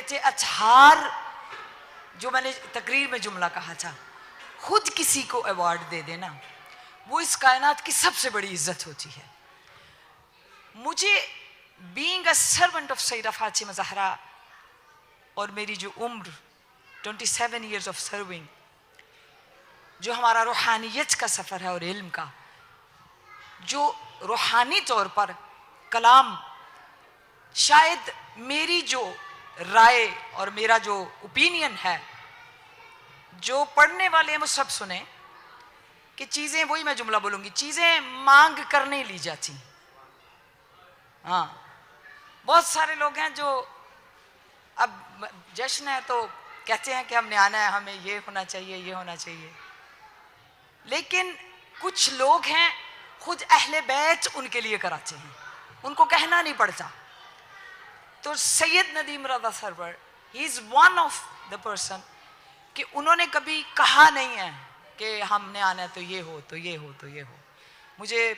बच्चे अतहार, जो मैंने तकरीर में जुमला कहा था, खुद किसी को अवार्ड दे देना वो इस कायनात की सबसे बड़ी इज्जत होती है। मुझे being a servant of Sayyida Fatima Zahra और मेरी जो उम्र 27 ईयर्स ऑफ सर्विंग, जो हमारा रूहानियत का सफ़र है और इल्म का, जो रूहानी तौर पर कलाम, शायद मेरी जो राय और मेरा जो ओपिनियन है, जो पढ़ने वाले हैं वो सब सुने कि चीज़ें, वही मैं जुमला बोलूँगी, चीज़ें मांग कर नहीं ली जाती। हाँ, बहुत सारे लोग हैं जो अब जश्न है तो कहते हैं कि हमने आना है, हमें ये होना चाहिए, ये होना चाहिए, लेकिन कुछ लोग हैं खुद अहले बैत उनके लिए कराते हैं, उनको कहना नहीं पड़ता। तो Syed Nadeem Raza Sarwar, he is one of the person कि उन्होंने कभी कहा नहीं है कि हमने आना है तो ये हो, तो ये हो, तो ये हो। मुझे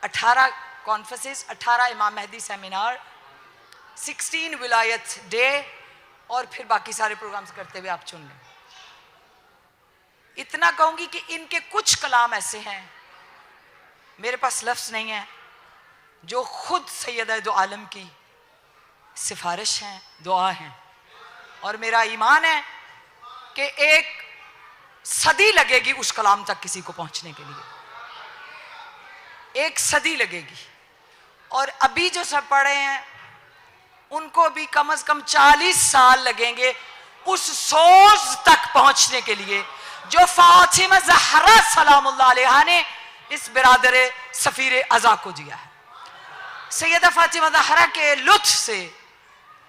18 कॉन्फ्रेंसेस, 18 इमाम मेहदी सेमिनार, 16 विलायत डे और फिर बाकी सारे प्रोग्राम्स करते हुए आप चुन लें। इतना कहूँगी कि इनके कुछ कलाम ऐसे हैं, मेरे पास लफ्ज़ नहीं है, जो खुद सैयदा दो आलम की सिफारिश हैं, दुआ हैं, और मेरा ईमान है कि एक सदी लगेगी उस कलाम तक किसी को पहुंचने के लिए, एक सदी लगेगी। और अभी जो सब पढ़े हैं उनको भी कम से कम 40 साल लगेंगे उस सोच तक पहुंचने के लिए जो फातिमा ज़हरा सलामुल्लाह अलैहा ने इस बिरादर सफीर अज़ा को दिया है। सैयदा फातिमा ज़हरा के लुत्फ से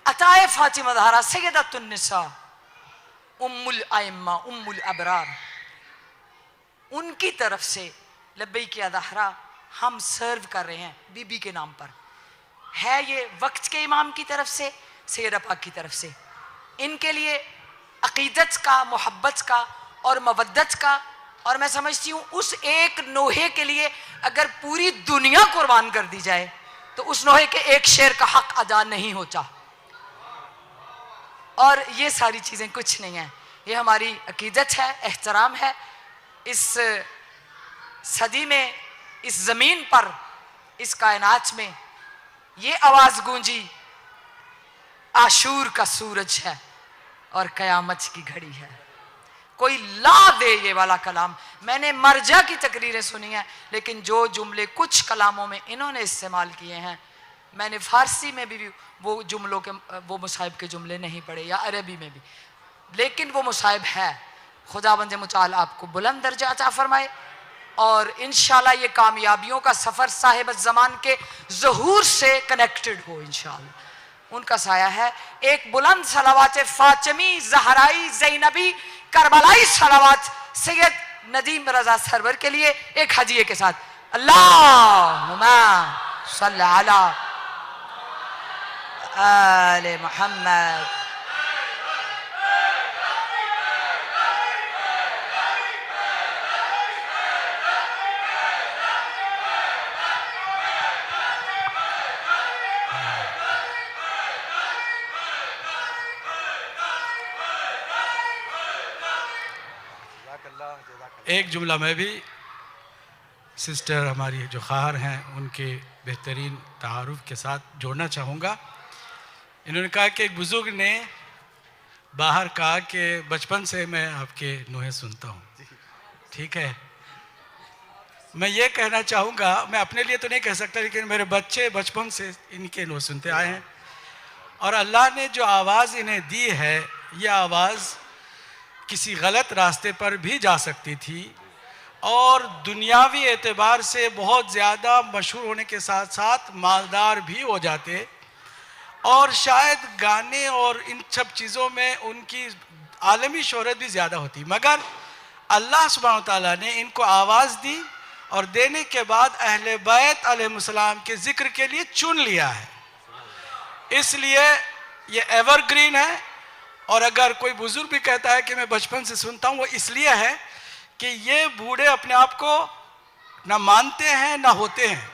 अताए फातिमा ज़हरा सैयदतुन निसा उम्मुल आइम्मा उम्मुल अबरार, उनकी तरफ से लब्बैक या ज़हरा हम सर्व कर रहे हैं बीबी के नाम पर। है ये वक्त के इमाम की तरफ से, सैयदा पाक की तरफ से, इनके लिए अकीदत का, मोहब्बत का और मवद्दत का, और मैं समझती हूँ उस एक नोहे के लिए अगर पूरी दुनिया कुर्बान कर दी जाए तो उस नोहे के एक शेर का हक अदा नहीं होता। और ये सारी चीज़ें कुछ नहीं है, ये हमारी अकीदत है, एहतराम है। इस सदी में, इस ज़मीन पर, इस कायनात में ये आवाज़ गूंजी, आशूर का सूरज है और क़यामत की घड़ी है, कोई ला दे ये वाला कलाम। मैंने मरजा की तकरीरें सुनी हैं, लेकिन जो जुमले कुछ कलामों में इन्होंने इस्तेमाल किए हैं, मैंने फ़ारसी में भी वो जुमलों के, वो मुसाहिब के जुमले नहीं पढ़े, या अरबी में भी, लेकिन वो मुसाहिब है। खुदावंद मुताल आपको बुलंद दर्जा अता फरमाए और इंशाल्लाह ये कामयाबियों का सफ़र साहिब ज़मान के ज़हूर से कनेक्टेड हो इंशाल्लाह। उनका साया है। एक बुलंद सलावात फातिमी ज़हराई ज़ैनबी करबलाई सलावात सैयद नदीम रज़ा सरवर के लिए एक हदिये के साथ। अल्लाहुम्मा सल्ली अला आले मोहम्मद। एक जुमला मैं भी सिस्टर हमारी जो ख़ाहर हैं उनके बेहतरीन तारुफ के साथ जोड़ना चाहूँगा। इन्होंने कहा कि एक बुज़ुर्ग ने बाहर कहा कि बचपन से मैं आपके नोहे सुनता हूँ। ठीक है, मैं ये कहना चाहूँगा, मैं अपने लिए तो नहीं कह सकता, लेकिन मेरे बच्चे बचपन से इनके नोहे सुनते आए हैं और अल्लाह ने जो आवाज़ इन्हें दी है, ये आवाज़ किसी गलत रास्ते पर भी जा सकती थी और दुनियावी एतबार से बहुत ज़्यादा मशहूर होने के साथ साथ मालदार भी हो जाते और शायद गाने और इन सब चीज़ों में उनकी आलमी शोहरत भी ज़्यादा होती, मगर अल्लाह सुब्हानहू व तआला ने इनको आवाज़ दी और देने के बाद अहले बैत अलैहिस्सलाम के ज़िक्र के लिए चुन लिया है। इसलिए ये एवरग्रीन है। और अगर कोई बुजुर्ग भी कहता है कि मैं बचपन से सुनता हूँ, वो इसलिए है कि ये बूढ़े अपने आप को ना मानते हैं ना होते हैं।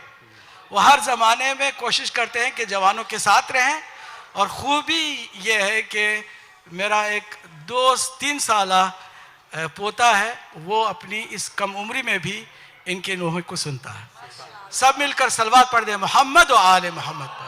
वो हर ज़माने में कोशिश करते हैं कि जवानों के साथ रहें और ख़ूबी ये है कि मेरा एक 2-3 साला पोता है, वो अपनी इस कम उम्री में भी इनके नोहे को सुनता है। सब मिलकर सलवात पढ़ दे मोहम्मद व आले मोहम्मद पर।